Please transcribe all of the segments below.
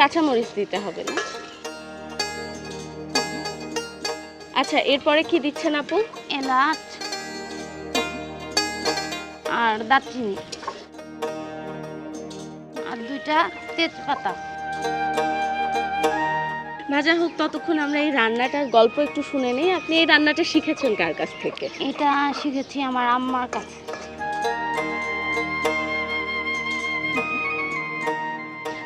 কাঁচামরিচ দিতে হবে না? আচ্ছা, এরপরে কি দিচ্ছেন আপু? এলাচ আর দারচিনি আর 2টা তেজপাতা। ভাজা হোক, ততক্ষণ আমরা এই রান্নাটার গল্প একটু শুনে নিই। আপনি এই রান্নাটা শিখেছেন কার কাছ থেকে? এটা শিখেছি আমার আম্মার কাছে।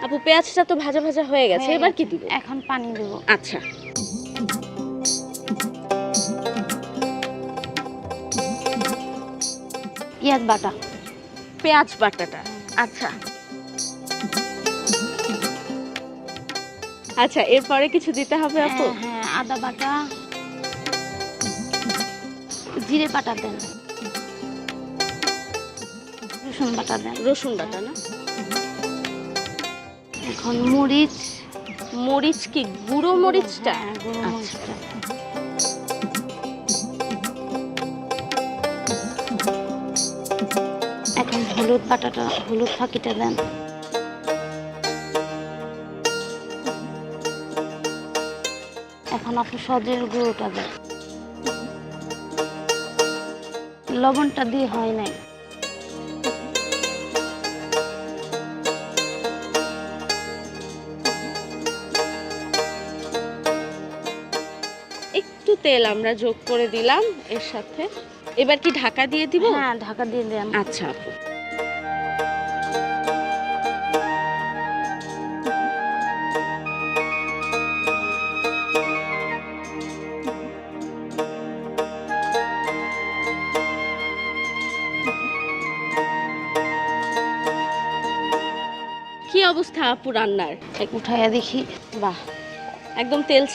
আপু, পেঁয়াজটা তো ভাজা ভাজা হয়ে গেছে, এবার কি দিব? এখন পানি দেব। আচ্ছা, পেঁয়াজ বাটা। পেঁয়াজ বাটাটা। আচ্ছা আচ্ছা, এরপরে কিছু দিতে হবে আপু? হ্যাঁ, আদা বাটা, জিরে বাটা দেন, রসুন বাটা দেন। রসুন বাটা না? এখন মরিচ। মরিচ কি গুঁড়ো মরিচটা? হ্যাঁ, গুঁড়ো আচ্ছা। মরিচটা। এখন হলুদ বাটাটা, হলুদ ফাঁকিটা দেন। এখন আপনি সজের গুঁড়োটা দেন। লবণটা দিয়ে হয় নাই। একটু তেল আমরা যোগ করে দিলাম এর সাথে। এবার কি ঢাকা দিয়ে দিব? হ্যাঁ, ঢাকা দিয়ে দেন। আচ্ছা আপু। কি অবস্থা আপু রান্নার? উঠাইয়া দেখি। বাহ, একদম তেল